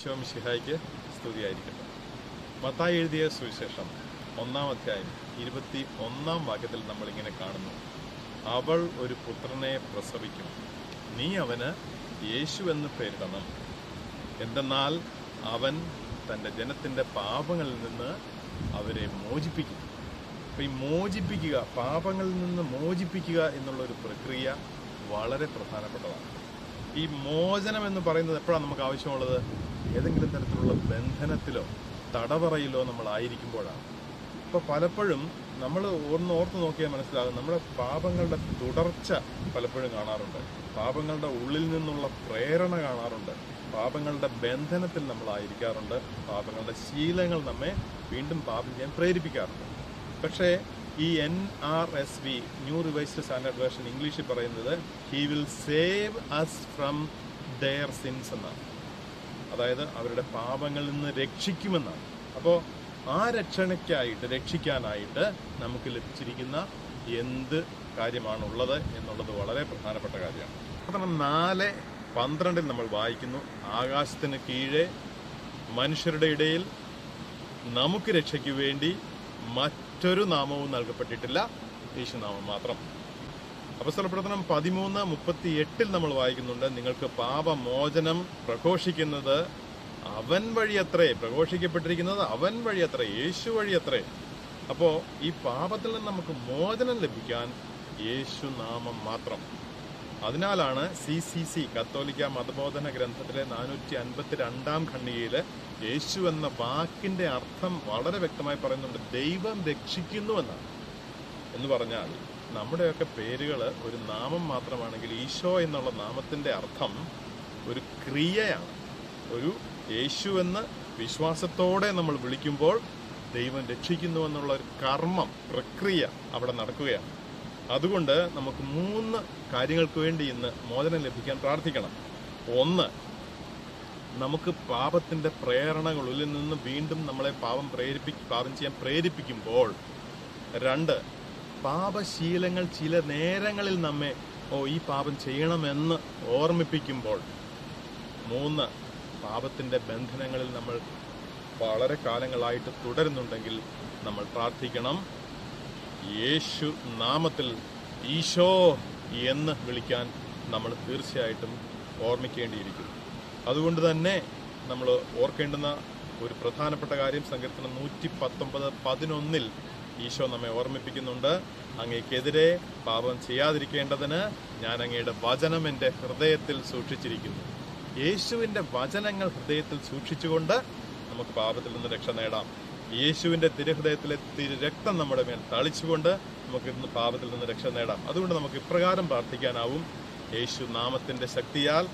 ഈശോ മിശിഹായ്ക്ക് സ്തുതിയായിരിക്കട്ടെ. മത്തായി എഴുതിയ സുവിശേഷം 1-ാം അധ്യായം 21-ാം വാക്യത്തിൽ നമ്മളിങ്ങനെ കാണുന്നു: അവൾ ഒരു പുത്രനെ പ്രസവിക്കും, നീ അവന് യേശു എന്ന് പേരിടണം. എന്തെന്നാൽ അവൻ തൻ്റെ ജനത്തിൻ്റെ പാപങ്ങളിൽ നിന്ന് അവരെ മോചിപ്പിക്കും. അപ്പം ഈ മോചിപ്പിക്കുക, പാപങ്ങളിൽ നിന്ന് മോചിപ്പിക്കുക എന്നുള്ളൊരു പ്രക്രിയ വളരെ പ്രധാനപ്പെട്ടതാണ്. ഈ മോചനം എന്ന് പറയുന്നത് എപ്പോഴാണ് നമുക്ക് ആവശ്യമുള്ളത്? ഏതെങ്കിലും തരത്തിലുള്ള ബന്ധനത്തിലോ തടവറയിലോ നമ്മളായിരിക്കുമ്പോഴാണ്. അപ്പോൾ പലപ്പോഴും നമ്മൾ ഓർത്ത് നോക്കിയാൽ മനസ്സിലാകും, നമ്മുടെ പാപങ്ങളുടെ തുടർച്ച പലപ്പോഴും കാണാറുണ്ട്, പാപങ്ങളുടെ ഉള്ളിൽ നിന്നുള്ള പ്രേരണ കാണാറുണ്ട്, പാപങ്ങളുടെ ബന്ധനത്തിൽ നമ്മളായിരിക്കാറുണ്ട്, പാപങ്ങളുടെ ശീലങ്ങൾ നമ്മെ വീണ്ടും പാപം ചെയ്യാൻ പ്രേരിപ്പിക്കാറുണ്ട്. പക്ഷേ ഈ NRSV new revised standard version ഇംഗ്ലീഷിൽ പറയുന്നത് he will save us from their sins എന്നാണ്. അതായത് അവരുടെ പാപങ്ങളിൽ നിന്ന് രക്ഷിക്കുമെന്നാണ്. അപ്പോൾ ആ രക്ഷിക്കാനായിട്ട് നമുക്ക് ലഭിച്ചിരിക്കുന്ന എന്ത് കാര്യമാണുള്ളത് എന്നുള്ളത് വളരെ പ്രധാനപ്പെട്ട കാര്യമാണ്. കാരണം 4:12 നമ്മൾ വായിക്കുന്നു: ആകാശത്തിന് കീഴെ മനുഷ്യരുടെ ഇടയിൽ നമുക്ക് രക്ഷയ്ക്ക് വേണ്ടി മറ്റൊരു നാമവും നൽകപ്പെട്ടിട്ടില്ല, യേശുനാമം മാത്രം. അപ്പോസ്തലപ്രവർത്തനം 13:38 നമ്മൾ വായിക്കുന്നുണ്ട്: നിങ്ങൾക്ക് പാപമോചനം പ്രഘോഷിക്കുന്നത് അവൻ വഴിയത്രേ, പ്രഘോഷിക്കപ്പെട്ടിരിക്കുന്നത് അവൻ വഴിയത്രേ, യേശു വഴിയത്രേ. അപ്പോൾ ഈ പാപത്തിൽ നിന്ന് നമുക്ക് മോചനം ലഭിക്കാൻ യേശുനാമം മാത്രം. അതിനാലാണ് CCC കത്തോലിക്ക മതബോധന ഗ്രന്ഥത്തിലെ 452-ാം ഖണ്ഡികയിൽ യേശു എന്ന വാക്കിന്റെ അർത്ഥം വളരെ വ്യക്തമായി പറയുന്നുണ്ട്: ദൈവം രക്ഷിക്കുന്നു എന്നാണ്. എന്ന് പറഞ്ഞാൽ നമ്മുടെയൊക്കെ പേരുകൾ ഒരു നാമം മാത്രമാണെങ്കിൽ ഈശോ എന്നുള്ള നാമത്തിന്റെ അർത്ഥം ഒരു ക്രിയയാണ്. ഒരു യേശു എന്ന് വിശ്വാസത്തോടെ നമ്മൾ വിളിക്കുമ്പോൾ ദൈവം രക്ഷിക്കുന്നു എന്നുള്ള ഒരു കർമ്മം, പ്രക്രിയ അവിടെ നടക്കുകയാണ്. അതുകൊണ്ട് നമുക്ക് 3 കാര്യങ്ങൾക്ക് വേണ്ടി ഇന്ന് മോചനം ലഭിക്കാൻ പ്രാർത്ഥിക്കണം. 1, നമുക്ക് പാപത്തിന്റെ പ്രേരണകളിൽ നിന്ന് വീണ്ടും നമ്മളെ പാപം ചെയ്യാൻ പ്രേരിപ്പിക്കുമ്പോൾ. 2, പാപശീലങ്ങൾ ചില നേരങ്ങളിൽ നമ്മെ ഈ പാപം ചെയ്യണമെന്ന് ഓർമ്മിപ്പിക്കുമ്പോൾ. 3, പാപത്തിന്റെ ബന്ധനങ്ങളിൽ നമ്മൾ വളരെ കാലങ്ങളായിട്ട് തുടരുന്നുണ്ടെങ്കിൽ നമ്മൾ പ്രാർത്ഥിക്കണം, യേശു നാമത്തിൽ ഈശോ എന്ന് വിളിക്കാൻ നമ്മൾ തീർച്ചയായിട്ടും ഓർമ്മിക്കേണ്ടിയിരിക്കുന്നു. അതുകൊണ്ട് തന്നെ നമ്മൾ ഓർക്കേണ്ടുന്ന ഒരു പ്രധാനപ്പെട്ട കാര്യം, സങ്കീർത്തനം 119:11 ഈശോ നമ്മെ ഓർമ്മിപ്പിക്കുന്നുണ്ട്: അങ്ങേക്കെതിരെ പാപം ചെയ്യാതിരിക്കേണ്ടതിന് ഞാൻ അങ്ങയുടെ വചനം എൻ്റെ ഹൃദയത്തിൽ സൂക്ഷിച്ചിരിക്കുന്നു. യേശുവിൻ്റെ വചനങ്ങൾ ഹൃദയത്തിൽ സൂക്ഷിച്ചുകൊണ്ട് നമുക്ക് പാപത്തിൽ നിന്ന് രക്ഷ നേടാം. യേശുവിൻ്റെ തിരുഹൃദയത്തിലെ തിരുരക്തം നമ്മുടെ മേൽ തളിച്ചുകൊണ്ട് നമുക്ക് ഇന്ന് പാപത്തിൽ നിന്ന് രക്ഷ നേടാം. അതുകൊണ്ട് നമുക്ക് ഇപ്രകാരം പ്രാർത്ഥിക്കാനാവും: യേശു നാമത്തിൻ്റെ ശക്തിയാൽ,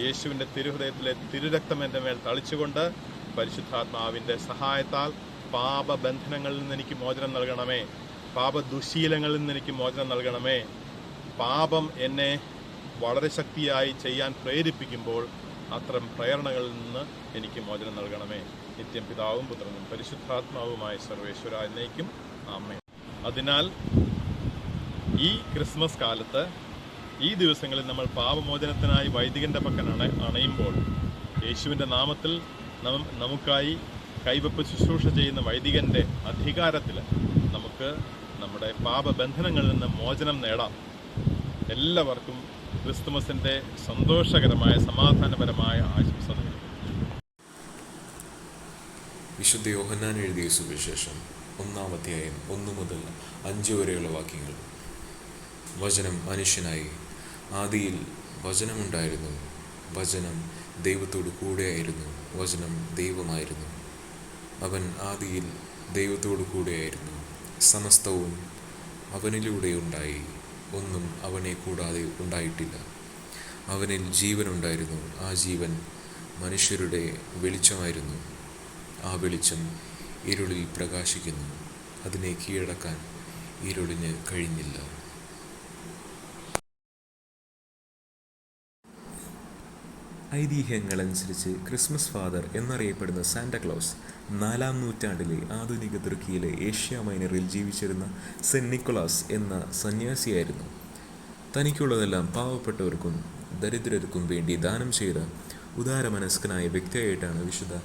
യേശുവിൻ്റെ തിരുഹൃദയത്തിലെ തിരുരക്തം എൻ്റെ മേൽ തളിച്ചുകൊണ്ട്, പരിശുദ്ധാത്മാവിൻ്റെ സഹായത്താൽ പാപബന്ധനങ്ങളിൽ നിന്ന് എനിക്ക് മോചനം നൽകണമേ, പാപദുശീലങ്ങളിൽ നിന്ന് എനിക്ക് മോചനം നൽകണമേ. പാപം എന്നെ വളരെ ശക്തിയായി ചെയ്യാൻ പ്രേരിപ്പിക്കുമ്പോൾ അത്തരം പ്രേരണകളിൽ നിന്ന് എനിക്ക് മോചനം നൽകണമേ. നിത്യം പിതാവും പുത്രനും പരിശുദ്ധാത്മാവുമായ സർവേശ്വര എന്നേക്കും ആമേൻ. അതിനാൽ ഈ ക്രിസ്മസ് കാലത്ത്, ഈ ദിവസങ്ങളിൽ നമ്മൾ പാപമോചനത്തിനായി വൈദികന്റെ പക്കൽ അണയുമ്പോൾ, യേശുവിൻ്റെ നാമത്തിൽ നമുക്കായി കൈവപ്പ് ശുശ്രൂഷ ചെയ്യുന്ന വൈദികന്റെ അധികാരത്തിൽ നമുക്ക് നമ്മുടെ പാപബന്ധനങ്ങളിൽ നിന്ന് മോചനം നേടാം. എല്ലാവർക്കും ക്രിസ്തുമസിന്റെ സന്തോഷകരമായ സമാധാനപരമായ ആശംസ നേരുന്നു. വിശുദ്ധ യോഹന്നാൻ എഴുതിയ സുവിശേഷം 1-ാം അധ്യായം 1 മുതൽ 5 വരെയുള്ള വാക്യങ്ങൾ. വചനം മനുഷ്യനായി, ആദിയിൽ വചനമുണ്ടായിരുന്നു, വചനം ദൈവത്തോടു കൂടെയായിരുന്നു, വചനം ദൈവമായിരുന്നു. അവൻ ആദിയിൽ ദൈവത്തോടു കൂടെയായിരുന്നു. സമസ്തവും അവനിലൂടെ ഉണ്ടായി, ഒന്നും അവനെ കൂടാതെ ഉണ്ടായിട്ടില്ല. അവനിൽ ജീവനുണ്ടായിരുന്നു, ആ ജീവൻ മനുഷ്യരുടെ വെളിച്ചമായിരുന്നു. ആ വെളിച്ചം ഇരുളിൽ പ്രകാശിക്കുന്നു, അതിനെ കീഴടക്കാൻ ഇരുളിന് കഴിഞ്ഞില്ല. ഐതിഹ്യങ്ങളനുസരിച്ച് ക്രിസ്മസ് ഫാദർ എന്നറിയപ്പെടുന്ന സാന്റാക്ലോസ് 4-ാം നൂറ്റാണ്ടിലെ ആധുനിക തുർക്കിയിലെ ഏഷ്യ മൈനറിൽ ജീവിച്ചിരുന്ന സെന്റ് നിക്കോളാസ് എന്ന സന്യാസിയായിരുന്നു. തനിക്കുള്ളതെല്ലാം പാവപ്പെട്ടവർക്കും ദരിദ്രർക്കും വേണ്ടി ദാനം ചെയ്ത ഉദാരമനസ്കനായ വ്യക്തിയായിട്ടാണ് വിശുദ്ധ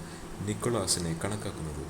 നിക്കോളാസിനെ കണക്കാക്കുന്നത്.